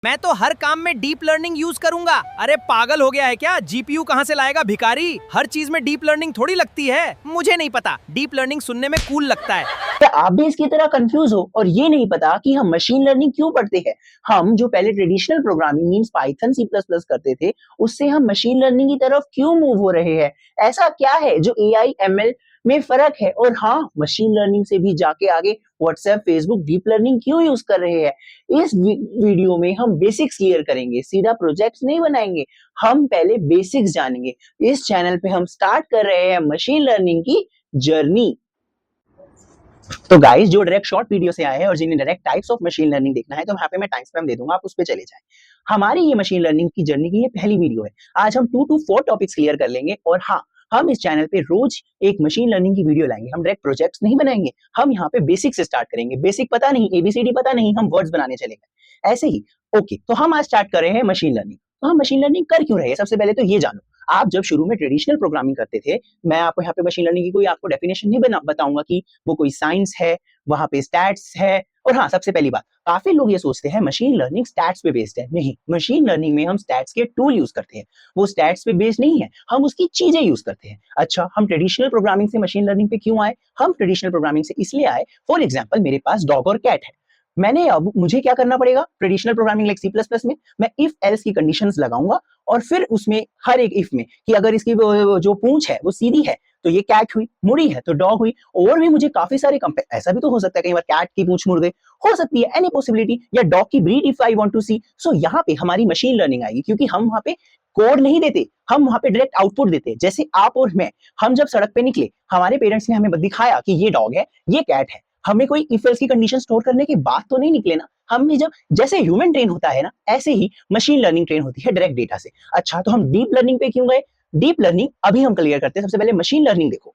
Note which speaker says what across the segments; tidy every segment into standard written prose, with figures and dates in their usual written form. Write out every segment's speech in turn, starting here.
Speaker 1: मैं तो हर काम में डीप लर्निंग यूज करूंगा। अरे पागल हो गया है क्या? जीपीयू कहाँ से लाएगा भिखारी? हर चीज में डीप लर्निंग थोड़ी लगती है। मुझे नहीं पता, डीप लर्निंग सुनने में कूल लगता है।
Speaker 2: क्या आप भी इसकी तरह कंफ्यूज हो और ये नहीं पता कि हम मशीन लर्निंग क्यों पढ़ते हैं? हम जो पहले traditional programming means Python C plus plus करते थे, उससे हम मशीन लर्निंग की तरफ क्यों मूव हो रहे हैं? ऐसा क्या है जो एआई एमएल में फर्क है? और हाँ, मशीन लर्निंग से भी जाके आगे व्हाट्सएप फेसबुक डीप लर्निंग क्यों यूज कर रहे हैं? इस वीडियो में हम बेसिक्स क्लियर करेंगे, सीधा प्रोजेक्ट्स नहीं बनाएंगे। हम पहले बेसिक्स जानेंगे। इस चैनल पे हम स्टार्ट कर रहे हैं मशीन लर्निंग की जर्नी। तो गाइस, जो डायरेक्ट शॉर्ट वीडियो से आए हैं और जिन्हें direct types of machine learning देखना है, तो यहाँ पे मैं टाइम स्पैम दे दूंगा, आप उस पे चले जाएं। हमारी ये मशीन लर्निंग की जर्नी की ये पहली वीडियो है। आज हम 2 to 4 टॉपिक्स क्लियर कर लेंगे और हाँ, हम इस चैनल पे रोज एक मशीन लर्निंग की वीडियो लाएंगे। हम डायरेक्ट प्रोजेक्ट्स नहीं बनाएंगे, हम यहाँ पे बेसिक से स्टार्ट करेंगे। बेसिक पता नहीं, एबीसीडी पता नहीं, हम वर्ड्स बनाने चलेंगे ऐसे ही। ओके, तो हम आज स्टार्ट कर रहे हैं मशीन लर्निंग। तो हम मशीन लर्निंग कर क्यों रहे हैं, सबसे पहले तो ये जानो। आप जब शुरू में ट्रेडिशनल प्रोग्रामिंग करते थे, मैं आपको यहाँ पे मशीन लर्निंग की कोई आपको डेफिनेशन नहीं बताऊंगा कि वो कोई साइंस है, वहां पे स्टैट्स है। और हाँ, सबसे पहली बात, काफी लोग ये सोचते हैं मशीन लर्निंग स्टैट्स पे बेस्ड है। नहीं, मशीन लर्निंग में हम स्टैट्स के टूल यूज करते हैं, वो स्टैट्स पे बेस्ड नहीं है, हम उसकी चीजें यूज करते हैं। अच्छा, हम ट्रेडिशनल प्रोग्रामिंग से मशीन लर्निंग पे क्यों आए? हम ट्रेडिशनल प्रोग्रामिंग से इसलिए आए, फॉर एग्जाम्पल मेरे पास डॉग और कैट है। मैंने अब मुझे क्या करना पड़ेगा traditional programming like C plus plus में? मैं इफ एल्स की कंडीशंस लगाऊंगा और फिर उसमें हर एक इफ में कि अगर इसकी जो पूंछ है वो सीधी है तो ये कैट हुई, मुड़ी है तो डॉग हुई। और भी मुझे काफी सारे ऐसा भी तो हो सकता है कई बार कैट की पूंछ मुड़ गई, हो सकती है एनी पॉसिबिलिटी, या डॉग की breed if I want to see. So यहाँ पे हमारी मशीन लर्निंग आएगी, क्योंकि हम वहां पे कोड नहीं देते, हम वहां पे डायरेक्ट आउटपुट देते। जैसे आप और मैं, हम जब सड़क पे निकले, हमारे पेरेंट्स ने हमें दिखाया कि ये डॉग है, ये कैट है, हमें कोई इफ एल्स की कंडीशन स्टोर करने के बाद तो नहीं निकले ना। हमने जब जैसे ह्यूमन ट्रेन होता है ना, ऐसे ही मशीन लर्निंग ट्रेन होती है डायरेक्ट डेटा से। अच्छा, तो हम डीप लर्निंग पे क्यों गए? डीप लर्निंग अभी हम क्लियर करते हैं। सबसे पहले मशीन लर्निंग देखो।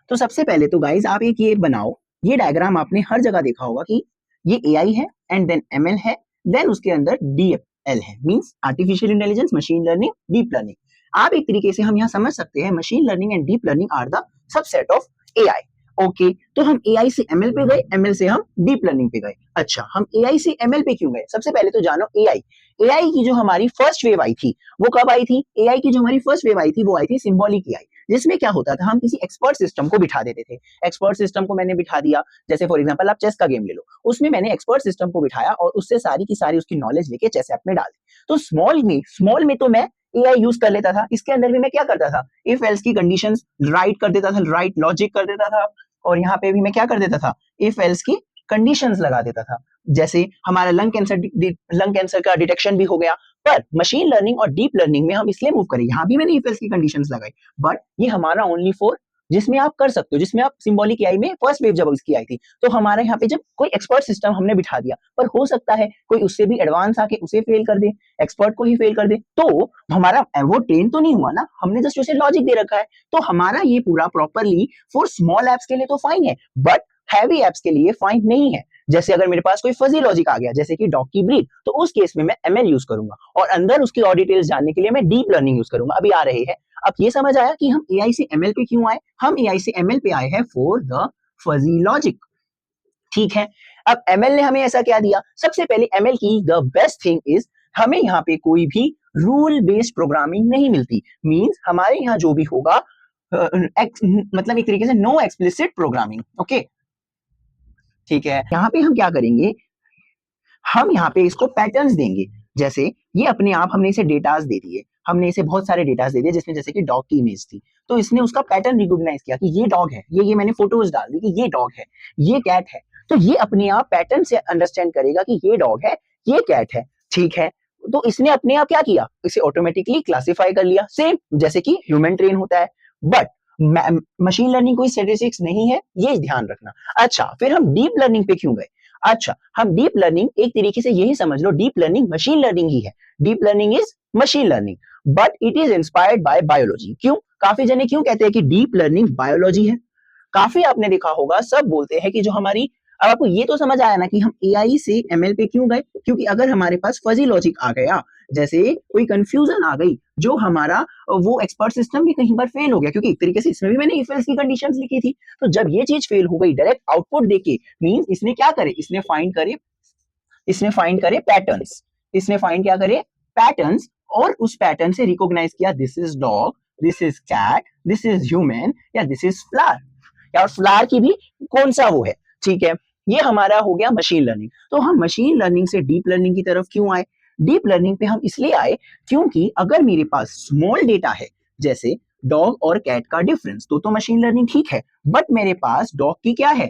Speaker 2: तो सबसे पहले तो गाइज आप एक ये बनाओ, ये डायग्राम आपने हर जगह देखा होगा कि ये एआई है एंड देन एमएल है, देन उसके अंदर डीएल है, means artificial intelligence, machine learning, deep learning. आप एक तरीके से हम यहाँ समझ सकते हैं machine learning and deep learning are the subset of AI. Okay, तो हम एआई से एमएल पे गए, एमएल से हम डीप लर्निंग पे गए। अच्छा, हम एआई से एमएल पे क्यों गए? सबसे पहले तो जानो एआई, एआई की जो हमारी फर्स्ट वेव आई थी वो कब आई थी? एआई की जो हमारी फर्स्ट वेव आई थी वो आई थी सिंबॉलिक एआई, जिसमें क्या होता था, हम किसी एक्सपर्ट सिस्टम को बिठा देते थे। एक्सपर्ट सिस्टम को मैंने बिठा दिया, जैसे फॉर एग्जांपल आप चेस का गेम ले लो, उसमें मैंने एक्सपर्ट सिस्टम को बिठाया और उससे सारी की सारी उसकी नॉलेज लेके चेस ऐप में डाल दी। तो स्मॉल में तो मैं एआई यूज कर लेता था, इसके अंदर भी मैं क्या करता था, इफ एल्स की कंडीशंस राइट कर देता था, राइट लॉजिक कर देता था। और यहाँ पे भी मैं क्या कर देता था, इफ एल्स की कंडीशंस लगा देता था। जैसे हमारा लंग कैंसर का डिटेक्शन भी हो गया। पर मशीन लर्निंग और डीप लर्निंग में हम इसलिए मूव करें, यहां भी मैंने इफ एल्स की कंडीशंस लगाई, बट ये हमारा ओनली फॉर जिसमें आप कर सकते हो, जिसमें आप सिंबॉलिक एआई में फर्स्ट वेव जब इसकी आई थी, तो हमारे यहाँ पे जब कोई एक्सपर्ट सिस्टम हमने बिठा दिया, पर हो सकता है कोई उससे भी एडवांस आके उसे फेल कर दे, एक्सपर्ट को ही फेल कर दे, तो हमारा वो ट्रेन तो नहीं हुआ ना, हमने जस्ट उसे लॉजिक दे रखा है। तो हमारा ये पूरा प्रॉपरली फॉर स्मॉल एप्स के लिए तो फाइन है, बट हैवी एप्स के लिए फाइन नहीं है। जैसे अगर मेरे पास कोई फजी लॉजिक आ गया, जैसे कि डॉग की ब्रीड, तो उस केस में मैं एमएल यूज करूंगा और अंदर उसकी और डिटेल्स जानने के लिए मैं डीप लर्निंग यूज करूंगा। अभी आ रहे हैं। अब ये समझ आया कि हम एआई से एमएल पे क्यों आए? हम एआई से एमएल पे आए हैं फॉर द फजी लॉजिक। ठीक है, अब एमएल ने हमें ऐसा क्या दिया? सबसे पहले एमएल की द बेस्ट थिंग इज हमें यहाँ पे कोई भी रूल बेस्ड प्रोग्रामिंग नहीं मिलती। मींस हमारे यहाँ जो भी होगा मतलब एक तरीके से नो एक्सप्लिसिट प्रोग्रामिंग। ओके, ठीक है, यहाँ पे हम क्या करेंगे, हम यहाँ पे इसको पैटर्न्स देंगे। जैसे ये अपने आप हमने इसे डेटास दे दिए, हमने इसे बहुत सारे डेटास दे दिए, जिसमें जैसे कि डॉग की इमेज थी, तो इसने उसका पैटर्न रिकॉग्नाइज किया कि ये डॉग है, ये मैंने फोटोज डाल दी कि ये डॉग है, ये कैट है। तो ये अपने आप पैटर्न से अंडरस्टैंड करेगा कि ये डॉग है, ये कैट है। ठीक है, तो इसने अपने आप क्या किया, इसे ऑटोमेटिकली क्लासिफाई कर लिया, सेम जैसे कि ह्यूमन ट्रेन होता है। बट मशीन लर्निंग कोई स्टैटिस्टिक्स नहीं है, ये ध्यान रखना। अच्छा, फिर हम डीप लर्निंग पे क्यों गए? अच्छा, हम डीप लर्निंग एक तरीके से यही समझ लो, डीप लर्निंग मशीन लर्निंग ही है। Deep learning is machine learning, but it is inspired by biology. क्यों? काफी जने क्यों कहते हैं कि डीप लर्निंग बायोलॉजी है? काफी आपने देखा होगा, सब बोलते हैं कि जो हमारी, अब आपको ये तो समझ आया ना कि हम एआई से एमएल पे क्यों गए? क्योंकि अगर हमारे पास फजी लॉजिक आ गया, जैसे कोई कंफ्यूजन आ गई, जो हमारा वो एक्सपर्ट सिस्टम भी कहीं पर फेल हो गया, क्योंकि एक तरीके से इसमें भी मैंने इफ एल्स की कंडीशंस लिखी थी। तो जब ये चीज फेल हो गई, डायरेक्ट आउटपुट देके, मींस इसने क्या करे, इसने फाइंड करे इसने फाइंड करे पैटर्न्स, इसने फाइंड क्या करे पैटर्न्स, और उस पैटर्न से रिकॉग्नाइज किया this is dog, this is cat, this is human, या दिस इज फ्लावर, या फ्लावर की भी कौन सा वो है, ठीक है। ये हमारा हो गया मशीन लर्निंग। तो हम मशीन लर्निंग से डीप लर्निंग की तरफ क्यों आए? डीप लर्निंग पे हम इसलिए आए क्योंकि अगर मेरे पास स्मॉल डेटा है, जैसे डॉग और कैट का डिफरेंस, तो मशीन लर्निंग ठीक है, बट मेरे पास डॉग की क्या है,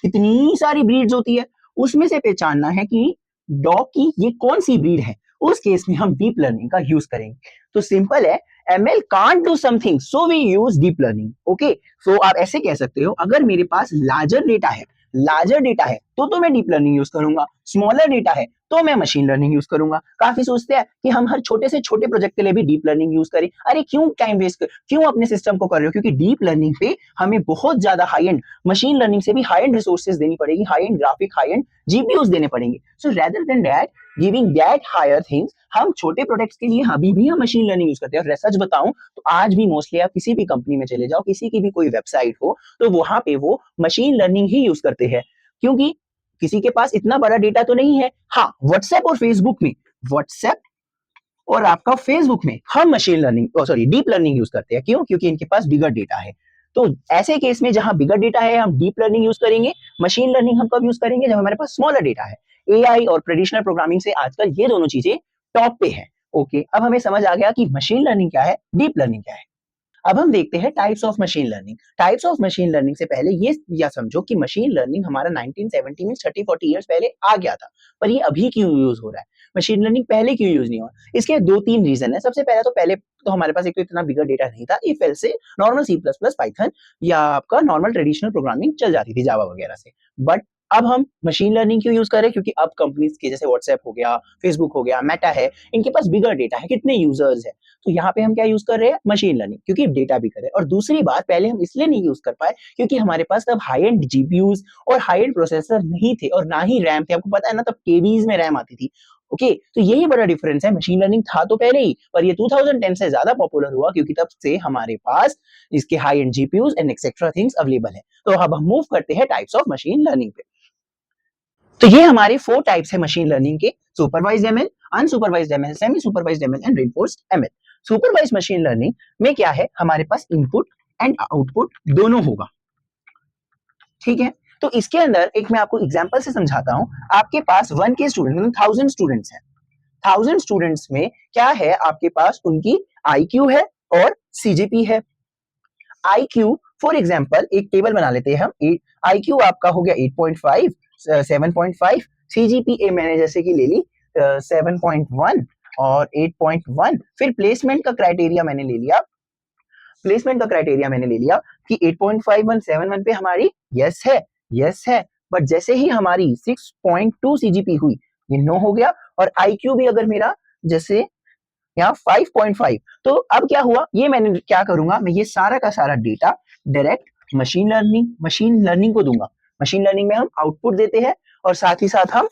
Speaker 2: कितनी सारी ब्रीड्स होती है, उसमें से पहचानना है कि डॉग की ये कौन सी ब्रीड है, उस केस में हम डीप लर्निंग का यूज करेंगे। तो सिंपल है, ML can't do something, so we use deep learning. Okay, so आप ऐसे कह सकते हो, अगर मेरे पास लार्जर डेटा है, लार्जर डेटा है तो मैं डीप लर्निंग यूज करूंगा, स्मॉलर डेटा है तो मैं मशीन लर्निंग यूज करूंगा। काफी सोचते हैं कि हम हर छोटे से छोटे प्रोजेक्ट के लिए भी डीप लर्निंग यूज करें। अरे क्यों टाइम वेस्ट कर, क्यों अपने सिस्टम को कर रहे हो? क्योंकि डीप लर्निंग पे हमें बहुत ज्यादा हाई एंड, मशीन लर्निंग से भी हाई एंड रिसोर्सेज देनी पड़ेगी, high end graphic, high end GPUs देने पड़ेंगे। So rather than that giving that higher things, हम छोटे प्रोडक्ट्स के लिए अभी भी हम मशीन लर्निंग यूज करते हैं। और सच बताऊं तो आज भी मोस्टली आप किसी भी कंपनी में चले जाओ, किसी की भी कोई वेबसाइट हो, तो वहां पे वो मशीन लर्निंग ही यूज करते हैं, क्योंकि किसी के पास इतना बड़ा डेटा तो नहीं है। हाँ, व्हाट्सएप और फेसबुक में, व्हाट्सएप और आपका फेसबुक में हम machine learning sorry deep learning use करते हैं। क्यों? क्योंकि इनके पास बिगर डेटा है। तो ऐसे केस में जहां बिगर डेटा है हम डीप लर्निंग यूज करेंगे। मशीन लर्निंग हम कब यूज करेंगे? जब हमारे पास स्मॉलर डेटा है। एआई और ट्रेडिशनल प्रोग्रामिंग से आजकल ये दोनों चीजें टॉप पे है। ओके, अब हमें समझ आ गया कि मशीन लर्निंग क्या है, डीप लर्निंग क्या है। अब हम देखते हैं types of machine learning. Types of machine learning से पहले ये या समझो कि मशीन लर्निंग हमारा 1970 में 30-40 इयर्स पहले आ गया था, पर ये अभी क्यों यूज हो रहा है? मशीन लर्निंग पहले क्यों यूज नहीं हुआ? इसके 2-3 रीजन है। सबसे पहले तो हमारे पास एक तो इतना बिगर डेटा नहीं था, इफ एल्स से normal C plus plus Python या आपका नॉर्मल ट्रेडिशनल प्रोग्रामिंग चल जाती थी जावा वगैरह से। बट अब हम मशीन लर्निंग क्यों यूज कर रहे हैं? क्योंकि अब कंपनीज के जैसे व्हाट्सएप हो गया, फेसबुक हो गया, मेटा है, इनके पास बिगर डेटा है, कितने यूजर्स है, तो यहाँ पे हम क्या यूज कर रहे हैं? मशीन लर्निंग, क्योंकि डेटा भी करे। और दूसरी बात, पहले हम इसलिए नहीं यूज कर पाए क्योंकि हमारे पास तब हाई एंड जीपीयूज और हाई एंड प्रोसेसर नहीं थे, और ना ही रैम थे। आपको पता है ना, तब केबीज में रैम आती थी। ओके, तो यही बड़ा डिफरेंस है। मशीन लर्निंग था तो पहले ही, पर ये 2010 से ज्यादा पॉपुलर हुआ क्योंकि तब से हमारे पास इसके high end GPUs and etcetera things available है। तो अब हम मूव करते हैं टाइप्स ऑफ मशीन लर्निंग पे। तो ये हमारे 4 टाइप्स है मशीन लर्निंग के: supervised ML, unsupervised ML, semi supervised ML and reinforced ML. Supervised machine learning में क्या है? हमारे पास इनपुट एंड आउटपुट दोनों होगा, ठीक है। तो इसके अंदर एक मैं आपको एग्जांपल से समझाता हूं। आपके पास 1 के स्टूडेंट मतलब 1000 स्टूडेंट्स हैं। 1000 स्टूडेंट्स में क्या है? आपके पास उनकी आईक्यू है और सीजीपी है। आईक्यू फॉर एग्जांपल एक टेबल बना लेते हैं हम। आईक्यू आपका हो गया 8.5, 7.5, सीजीपीए मैंने जैसे कि ले ली 7.1 और 8.1। फिर प्लेसमेंट का क्राइटेरिया मैंने ले लिया, कि 8.5171 पे हमारी यस है। बट जैसे ही हमारी 6.2 सीजीपी हुई, ये नो हो गया। और आईक्यू भी अगर मेरा जैसे यहाँ 5.5, तो अब क्या हुआ? ये मैंने क्या करूंगा, मैं ये सारा का सारा डेटा डायरेक्ट मशीन लर्निंग को दूंगा। मशीन लर्निंग में हम आउटपुट देते हैं और साथ ही साथ हम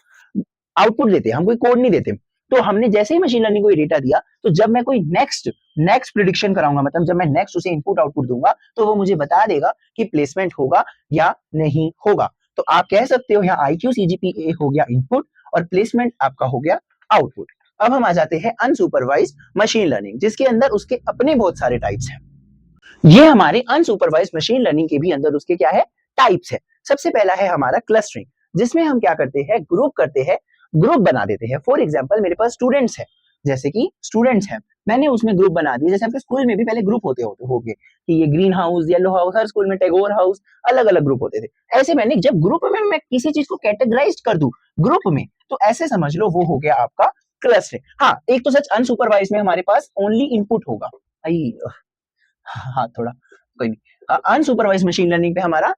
Speaker 2: आउटपुट देते हैं, हम कोई कोड नहीं देते। तो हमने जैसे ही मशीन लर्निंग को ये डेटा दिया, तो जब मैं कोई नेक्स्ट प्रिडिक्शन कराऊंगा, मतलब जब मैं नेक्स्ट उसे इनपुट आउटपुट दूंगा, तो वो मुझे बता देगा कि प्लेसमेंट होगा या नहीं होगा। तो आप कह सकते हो यहाँ आईक्यू सीजीपीए हो गया इनपुट और प्लेसमेंट आपका हो गया आउटपुट। अब हम आ जाते हैं अनसुपरवाइज्ड मशीन लर्निंग, जिसके अंदर उसके अपने बहुत सारे टाइप्स हैं। ये हमारे अनसुपरवाइज्ड मशीन लर्निंग के भी अंदर उसके क्या है? टाइप्स है। सबसे पहला है हमारा क्लस्टरिंग, जिसमें हम क्या करते हैं? ग्रुप करते हैं, ग्रुप बना देते हैं। फॉर एग्जांपल मेरे पास स्टूडेंट्स है, जैसे कि स्टूडेंट्स हैं, मैंने उसमें ग्रुप बना दिए। जैसे आपके स्कूल में भी पहले ग्रुप होते होंगे कि ये ग्रीन हाउस, येलो हाउस, हर स्कूल में टैगोर हाउस, अलग अलग ग्रुप होते थे। ऐसे मैंने जब ग्रुप में मैं किसी चीज को कैटेगराइज कर दूं ग्रुप में, तो ऐसे समझ लो वो हो गया आपका क्लस्टरिंग। हाँ, एक तो सच अनसुपरवाइज में हमारे पास ओनली इनपुट होगा। हाँ थोड़ा कोई नहीं। अनसुपरवाइज मशीन लर्निंग पे हमारा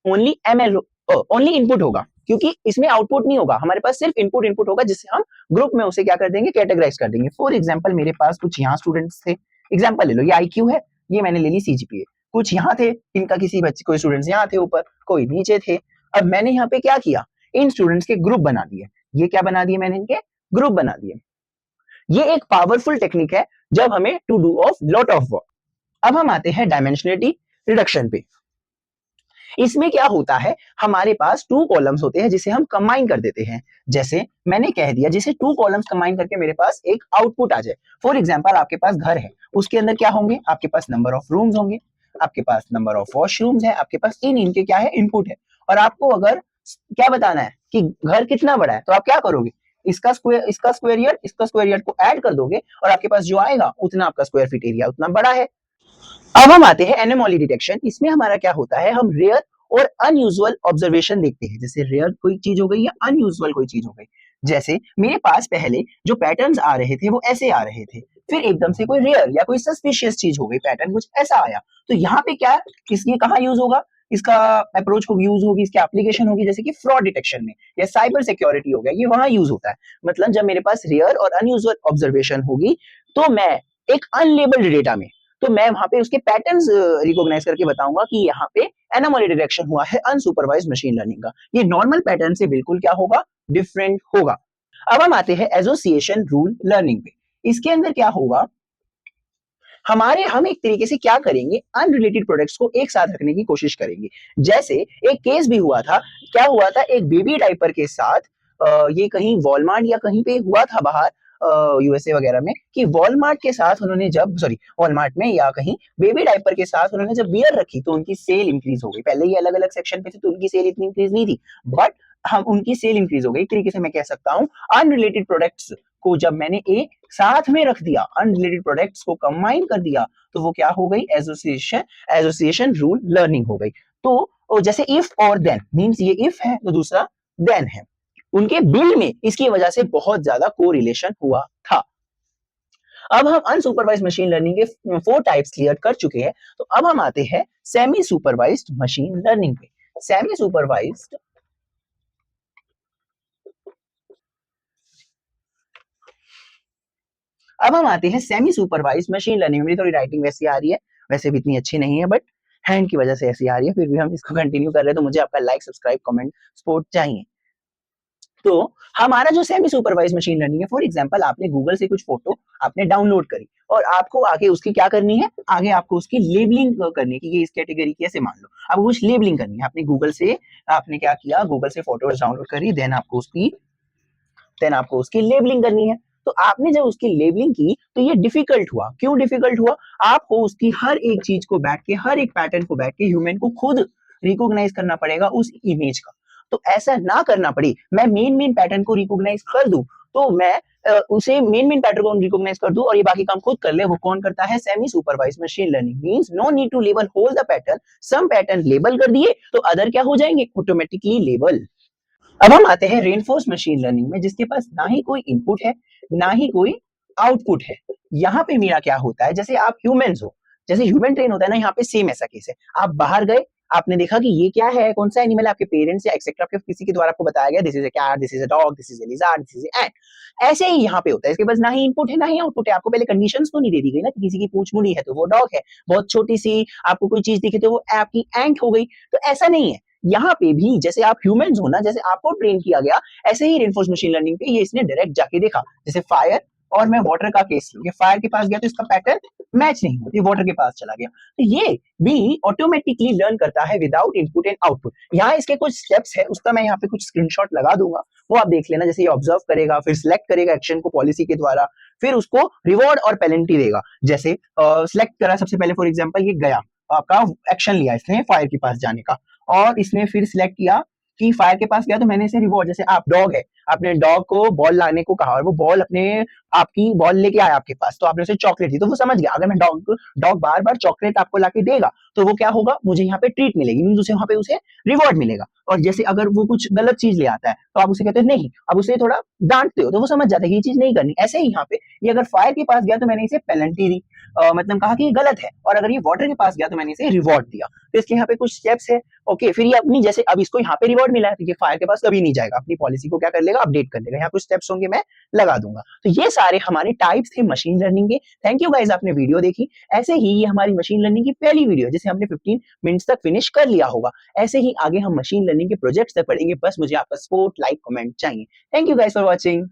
Speaker 2: ओनली इनपुट होगा, क्योंकि इसमें आउटपुट नहीं होगा। हमारे पास सिर्फ इनपुट होगा, जिससे हम ग्रुप में उसे क्या कर देंगे? कैटेगराइज कर देंगे। फॉर एग्जांपल मेरे पास कुछ यहाँ स्टूडेंट्स थे, एग्जांपल ले लो, ये आईक्यू है, ये मैंने ले ली सीजीपीए। कुछ यहाँ थे, इनका किसी बच्चे कोई स्टूडेंट्स यहाँ थे ऊपर, कोई नीचे थे। अब मैंने यहाँ पे क्या किया? इन स्टूडेंट्स के ग्रुप बना दिए। ये क्या बना दिए मैंने? इनके ग्रुप बना दिए। ये एक पावरफुल टेक्निक है जब हमें to do of lot of work. अब हम आते हैं डायमेंशनलिटी रिडक्शन पे। इसमें क्या होता है, हमारे पास 2 कॉलम्स होते हैं जिसे हम कंबाइन कर देते हैं। जैसे मैंने कह दिया, जैसे 2 कॉलम्स कंबाइन करके मेरे पास एक आउटपुट आ जाए। फॉर एग्जांपल आपके पास घर है, उसके अंदर क्या होंगे, आपके पास नंबर ऑफ रूम्स होंगे, आपके पास नंबर ऑफ वॉशरूम्स है, आपके पास इनके क्या है, इनपुट है। और आपको अगर क्या बताना है कि घर कितना बड़ा है, तो आप क्या करोगे, इसका स्क्वायर यार्ड, इसका स्क्वायर यार्ड को ऐड कर दोगे और आपके पास जो आएगा उतना आपका स्क्वायर फीट एरिया उतना बड़ा है। अब हम आते हैं एनोमली डिटेक्शन। इसमें हमारा क्या होता है, हम रेयर और अनयूजुअल ऑब्जर्वेशन देखते हैं। जैसे रेयर कोई चीज हो गई या अनयूजुअल कोई चीज हो गई। जैसे मेरे पास पहले जो पैटर्न्स आ रहे थे वो ऐसे आ रहे थे, फिर एकदम से कोई रेयर या कोई सस्पिशियस चीज हो गई, पैटर्न कुछ ऐसा आया। तो यहाँ पे क्या, किसकी कहाँ यूज होगा, इसका अप्रोच को यूज होगी, इसकी एप्लीकेशन होगी, जैसे कि फ्रॉड डिटेक्शन में या साइबर सिक्योरिटी हो गया, ये वहां यूज होता है। मतलब जब मेरे पास रेयर और अनयूजुअल ऑब्जर्वेशन होगी, तो मैं एक अनलेबल्ड डेटा में, तो मैं वहां पे उसके पैटर्न्स रिकॉग्नाइज करके बताऊंगा कि यहाँ पे एनोमली डिटेक्शन हुआ है अनसुपरवाइज्ड मशीन लर्निंग का। ये नॉर्मल पैटर्न से बिल्कुल क्या होगा, डिफरेंट होगा। अब हम आते हैं एसोसिएशन रूल लर्निंग पे। इसके अंदर क्या होगा, हम एक तरीके से क्या करेंगे, अनरिलेटेड प्रोडक्ट्स को एक साथ रखने की कोशिश करेंगे। जैसे एक केस भी हुआ था, क्या हुआ था, एक बेबी डायपर के साथ ये कहीं वॉलमार्ट या कहीं पे हुआ था बाहर यूएसए वगैरह में, कि वॉलमार्ट के साथ उन्होंने जब वॉलमार्ट में या कहीं बेबी डायपर के साथ उन्होंने जब बियर रखी तो उनकी सेल इंक्रीज हो गई। पहले ये अलग अलग सेक्शन पे थे तो उनकी सेल इतनी इंक्रीज नहीं थी, बट हम उनकी सेल इंक्रीज हो गई। एक तरीके से मैं कह सकता हूँ अनरिलेटेड प्रोडक्ट्स को जब मैंने एक साथ में रख दिया, अनरिलेटेड प्रोडक्ट्स को कंबाइन कर दिया, तो वो क्या हो गई, एसोसिएशन रूल लर्निंग हो गई। तो जैसे इफ और देन मींस, ये इफ है तो दूसरा देन है, उनके बिल्ड में इसकी वजह से बहुत ज्यादा कोरिलेशन हुआ था। अब हम अनसुपरवाइज्ड मशीन लर्निंग के 4 टाइप्स क्लियर कर चुके हैं। तो अब हम आते हैं सेमी सुपरवाइज्ड मशीन लर्निंग पे। सेमी सुपरवाइज्ड अब हम आते हैं सेमी सुपरवाइज्ड मशीन लर्निंग। मेरी थोड़ी राइटिंग वैसी आ रही है, वैसे भी इतनी अच्छी नहीं है, बट हैंड की वजह से ऐसी आ रही है, फिर भी हम इसको कंटिन्यू कर रहे हैं, तो मुझे आपका लाइक, सब्सक्राइब, कमेंट, सपोर्ट चाहिए। तो हमारा जो सेमी सुपरवाइज मशीन लर्निंग है, फॉर एग्जांपल आपने गूगल से कुछ फोटो आपने डाउनलोड करी और आपको आगे उसकी क्या करनी है, आगे आपको उसकी लेबलिंग करनी है कि ये इस कैटेगरी की, ऐसे मान लो आपको कुछ लेबलिंग करनी है। आपने गूगल से आपने क्या किया, गूगल से फोटोज डाउनलोड करी, देन आपको उसकी लेबलिंग करनी है। तो आपने जब उसकी लेबलिंग की तो ये डिफिकल्ट हुआ। क्यों डिफिकल्ट हुआ, आपको उसकी हर एक चीज को बैठ के, हर एक पैटर्न को बैठ के ह्यूमन को खुद रिकॉग्नाइज करना पड़ेगा उस इमेज का। तो ऐसा ना करना पड़े, मैं मेन पैटर्न को रिकॉग्नाइज कर दूं, तो मैं उसे मेन पैटर्न को रिकॉग्नाइज कर दूं और ये बाकी काम खुद कर ले, वो कौन करता है, semi supervised machine learning. Means no need to label whole the pattern, some pattern label कर दिए तो अदर क्या हो जाएंगे, ऑटोमेटिकली लेबल। अब हम आते हैं रेनफोर्स मशीन लर्निंग में, जिसके पास ना ही कोई इनपुट है ना ही कोई आउटपुट है। यहाँ पे मेरा क्या होता है, जैसे आप ह्यूमंस हो, जैसे ह्यूमन ट्रेन होता है ना, यहाँ पे सेम ऐसा केस है। आप बाहर गए, आपने देखा कि ये क्या है, कौन सा एनिमल है, आपके पेरेंट्स या एक्सेट्रा आपके किसी के द्वारा आपको बताया गया, this is a cat, this is a dog, this is a lizard, this is a ant. ऐसे ही यहाँ पे होता है, इसके पास ना ही इनपुट है ना ही आउटपुट है। आपको पहले कंडीशंस तो नहीं दे दी गई ना कि किसी की पूंछ मुड़ी है तो वो डॉग है, बहुत छोटी सी आपको कोई चीज दिखे तो वो आपकी एंट हो गई। तो ऐसा नहीं है, यहाँ पे भी जैसे आप ह्यूमंस हो ना, जैसे आपको ट्रेन किया गया, ऐसे ही रेनफोर्स मशीन लर्निंग पे ये इसने डायरेक्ट जाके देखा। जैसे फायर और मैं वाटर का केस लूं, ये फायर के पास गया तो इसका पैटर्न मैच नहीं हुआ, ये वाटर के पास चला गया। तो ये भी ऑटोमेटिकली लर्न करता है विदाउट इनपुट एंड आउटपुट। यहाँ इसके कुछ स्टेप्स है, उसका मैं यहाँ पे कुछ स्क्रीनशॉट लगा दूंगा, वो आप देख लेना। जैसे ये ऑब्जर्व करेगा, फिर सिलेक्ट करेगा एक्शन को पॉलिसी के द्वारा, फिर उसको रिवॉर्ड और पेनल्टी देगा। जैसे सिलेक्ट करा सबसे पहले, फॉर एग्जाम्पल ये गया, आपका एक्शन लिया इसने फायर के पास जाने का, और इसने फिर सिलेक्ट किया कि फायर के पास गया तो मैंने इसे रिवॉर्ड, जैसे आप डॉग है, आपने डॉग को बॉल लाने को कहा और वो बॉल आपकी बॉल लेके आया आपके पास, तो आपने उसे चॉकलेट दी, तो वो समझ गया अगर मैं डॉग बार बार चॉकलेट आपको लाके देगा तो वो क्या होगा, मुझे यहाँ पे ट्रीट मिलेगी, मीन उसे वहां पे उसे रिवॉर्ड मिलेगा। और जैसे अगर वो कुछ गलत चीज ले आता है तो आप उसे कहते हो नहीं, अब उसे थोड़ा डांटते हो तो वो समझ जाता है कि ये चीज नहीं करनी। ऐसे ही यहाँ पे ये अगर फायर के पास गया तो मैंने इसे पेनल्टी दी, मतलब कहा कि ये गलत है, और अगर ये वाटर के पास गया तो मैंने इसे रिवॉर्ड दिया। तो इसके यहाँ पे कुछ स्टेप्स है। ओके, फिर ये अपनी, जैसे अब इसको यहाँ पे रिवॉर्ड मिला है तो ये फायर के पास कभी नहीं जाएगा, अपनी पॉलिसी को क्या कर लेगा, अपडेट कर लेगा। यहाँ कुछ स्टेप्स होंगे, मैं लगा दूंगा। तो ये सारे हमारे टाइप्स थे मशीन लर्निंग के। थैंक यू गाइज, आपने वीडियो देखी। ऐसे ही ये हमारी मशीन लर्निंग की पहली वीडियो, जिसे हमने 15 मिनट्स तक फिनिश कर लिया होगा। ऐसे ही आगे हम मशीन लर्निंग के प्रोजेक्ट्स तक पढ़ेंगे, बस मुझे आपका सपोर्ट, लाइक, कमेंट चाहिए। Thank you guys for watching.